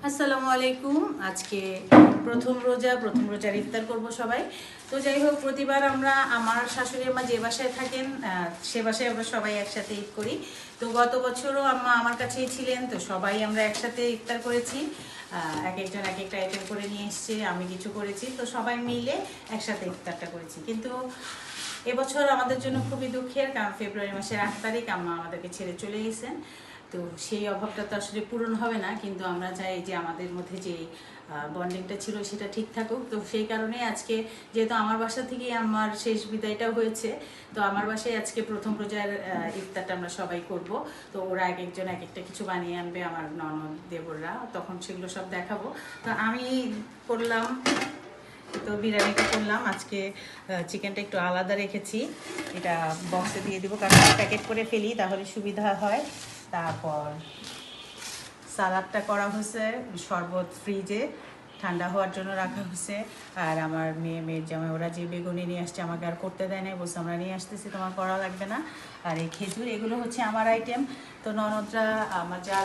আসসালামু আলাইকুম। আজকে প্রথম রোজার ইফতার করব সবাই। তো যাই হোক, প্রতিবার আমরা আমার শাশুড়ি আম্মা যে বাসায় থাকেন সে বাসায় আমরা সবাই একসাথে ঈদ করি। তো গত বছরও আম্মা আমার কাছেই ছিলেন, তো সবাই আমরা একসাথে ইফতার করেছি। এক একজন এক একটা আইটেম করে নিয়ে এসছে, আমি কিছু করেছি, তো সবাই মিলে একসাথে ইফতারটা করেছি। কিন্তু এবছর আমাদের জন্য খুবই দুঃখের, কারণ ফেব্রুয়ারি মাসের 8 তারিখ আম্মা আমাদেরকে ছেড়ে চলে গেছেন। তো সেই অভাবটা তো আসলে পূরণ হবে না, কিন্তু আমরা চাই যে আমাদের মধ্যে যে বন্ডিংটা ছিল সেটা ঠিক থাকুক। তো সেই কারণে আজকে যেহেতু আমার বাসা থেকেই আমার শেষ বিদায়টা হয়েছে, তো আমার বাসায় আজকে প্রথম রোজার ইফতারটা আমরা সবাই করব। তো ওরা এক একজন এক একটা কিছু বানিয়ে আনবে, আমার ননদ দেবররা, তখন সেগুলো সব দেখাবো। তো আমি করলাম, তো বিরিয়ানিটা করলাম আজকে। চিকেনটা একটু আলাদা রেখেছি, এটা বক্সে দিয়ে দিব, কারণ প্যাকেট করে ফেলি তাহলে সুবিধা হয়। তারপর সালাদটা করা হয়েছে, শরবত ফ্রিজে ঠান্ডা হওয়ার জন্য রাখা হয়েছে। আর আমার মেয়ের জামাই ওরা যে বেগুনি নিয়ে আসছে, আমাকে আর করতে দেয় না, বলছে আমরা নিয়ে আসতেছি, তোমার করা লাগবে না। আর এই খেজুর, এগুলো হচ্ছে আমার আইটেম। তো ননদরা আমার যা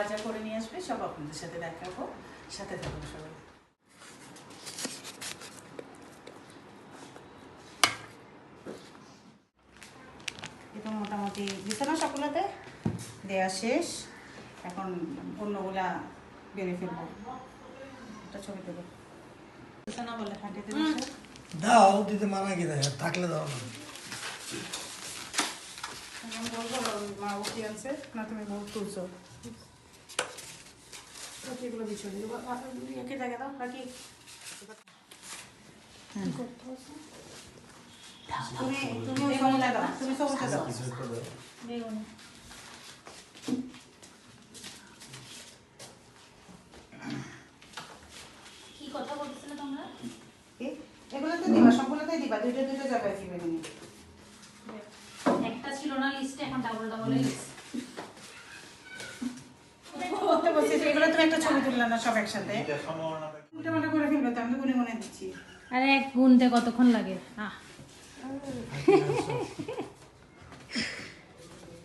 যা করে নিয়ে আসবে সব আপনাদের সাথে দেখাবো, সাথে থাকুন সবাই। এটা মোটামুটি বিছানা সকলেতে দেওয়া শেষ, এখন অন্যগুলা বেড়ে ফেলবো। একটা ছবি দেবো, বিছানা বলে হাঁটিতে দাও, দিতে মানা কি দেয়, থাকলে দাও না। এখন বলবো মা উঠে আনছে না, তুমি বহুত তুলছো এগুলো বিছানা একে জায়গা দাও বাকি। তুমি সমুদ্রে দাও, তুমি সমুদ্রে দাও বেগুনি। কি কথা বলছিলে তোমরা? এগুলোতে দিবা, সবগুলোতেই দিবা, দুইটা দুইটা জায়গায় দিবে নি। একটা ছিল না লিস্টে, এখন ডাবল ডাবল হয়ে গেছে। করতে বলছি এগুলো তুমি একটা ছবি তুললা না সব একসাথে, উল্টা পাল্টা করে ফেলবে তো, আমি গুনে গুনে দিচ্ছি। আরে এক গুনতে কতক্ষণ লাগে?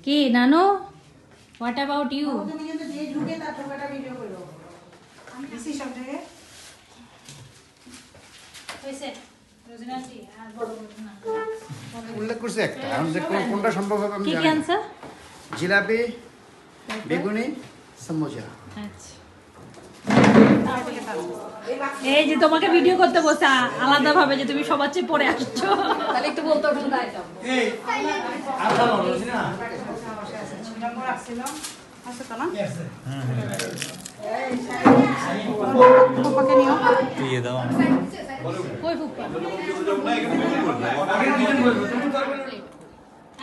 কি নানু, হোয়াট অ্যাবাউট ইউ? তুমি কিন্তু যে ঢুকে তার ঢোকাটা ভিডিও করো, আমি দিছি সব জায়গায়। হয়েছে রোজিনাটি আর বড় বড় না। উল্লেখ করছে একটা, এখন যে কোনটা সম্ভব হবে আমি কি জানি কি না। আনছো? জিলাপি, বেগুনি, সমোসা। আচ্ছা, এই যে তোমাকে ভিডিও করতে বসে আলাদা ভাবে যে তুমি সবার চেয়ে পরে আসছো, তাহলে একটু বলতে ওঠো। এই আধা বলো না, নম্বর আসছিলাম আছে তো না? কি আছে? পাপাকে নিও। দিয়ে দাও। কই ফুপা? আগে দিন বলবো, তুমি করবে না।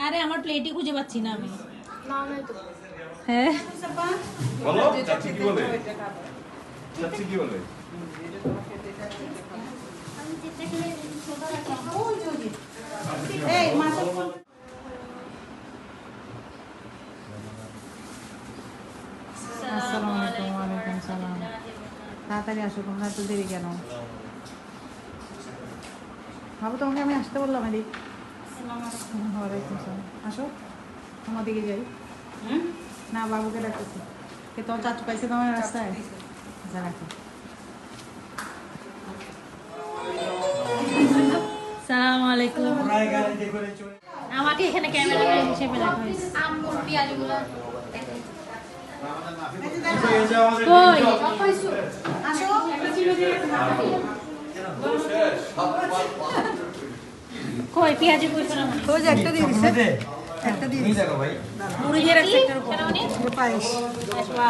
আরে আমার প্লেটই খুঁজে পাচ্ছি না আমি। হ্যাঁ বলো চাচি কি বলে? চাচি কি বলে? এই মাছ আসসালামু আলাইকুম। ওয়ালাইকুম সালাম। তাড়াতাড়ি আসো, তোমরা এত দেরি কেন? বাবু তোমাকে আমি আসতে বললাম এদিক। ওয়ালাইকুম সালাম, আসো তোমার দিকে যাই। না বাবুকে ডাকতেছি, কে তোর চাচু পাইছে তোমার রাস্তায়? আচ্ছা রাখো। আসসালামু আলাইকুম। প্রায় গাড়িতে করে চলে আমাকে এখানে ক্যামেরাম্যান হিসেবে রাখা হয়েছে। এই যে আমাদের কই আসো একটা চিলো দিয়ে কই পেঁয়াজি কই ফেলা মানে? ওই যে একটা দিয়ে দিছে, দে একটা দিয়ে তুমি দেখো ভাই, মুড়ি দিয়ে রাখছে একটার উপর। কেন মানে? পায়েস আসবা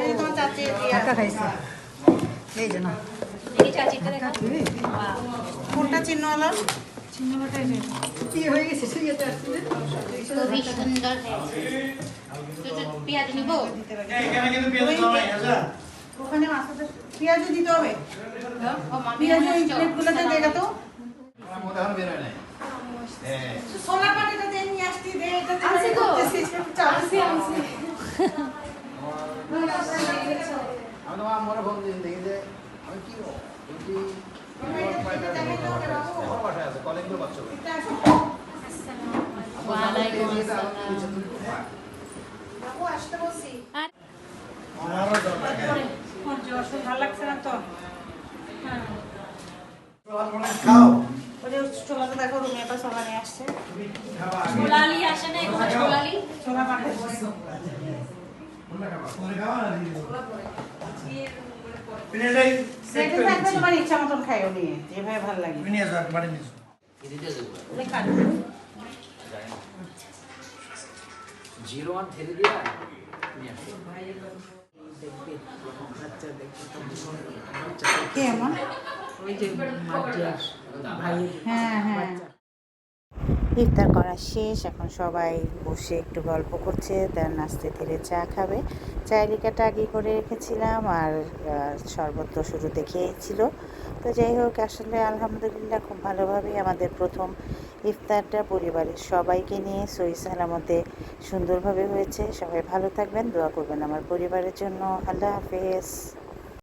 এই তোমার চাচি ধাক্কা খাইছে, এই যে না দেখি চাচিটা দেখো। কোনটা চিহ্ন আলাম? চিহ্ন বাটাই যে কি হয়ে গেছে সুইয়াতে আসছে খুবই সুন্দর পেঁয়াজি নিবো। এখানে কিন্তু পেঁয়াজ দাও নাই, আচ্ছা ওখানে মাছটা পেঁয়াজ দিতে হবে। ও মামি পেঁয়াজ ওই প্লেটগুলোতে দেখা তো। আমার মধ্যে এখন বের হয় নাই। হ্যাঁ, সোলার পাটিটা দিয়ে নিয়ে আসছি, দে এটা আনছি তো। চালছি আনছি। আমি তোমার আম্মুরে ফোন দিয়েছি, দেখি যে আমি কি রুটি আমার বাসায় আছে, কলিং করে বাচ্চা ওয়ালাইকুম আসসালাম। বাবু আসতে বলছি। আর আমারও দরকার। সূর্য রসুন ভালো লাগছে না তো? হ্যাঁ। খাও ওই যে ছোলাতে দেখো রুমিয়া পা ছোলা নিয়ে আসছে। ছোলালি আসে না এগুলো ছোলালি? ছোলা পাঠাবো। পিনেটাই সেটা থাকবে তোমার ইচ্ছা মতন খাইও নিয়ে, যেভাবে ভালো লাগে। পিনে যাক বাড়ি নিস ওগুলো কাটবে। 01 ঠেলে দিয়া কে আমার? হ্যাঁ হ্যাঁ। ইফতার করা শেষ, এখন সবাই বসে একটু গল্প করছে, দেন আস্তে ধীরে চা খাবে। চায়ের আগে করে রেখেছিলাম আর শরবত তো শুরুতে খেয়েছিল। তো যাই হোক, আসলে আলহামদুলিল্লাহ খুব ভালোভাবেই আমাদের প্রথম ইফতারটা পরিবারের সবাইকে নিয়ে সহি সালামতে সুন্দরভাবে হয়েছে। সবাই ভালো থাকবেন, দোয়া করবেন আমার পরিবারের জন্য। আল্লাহ হাফেজ।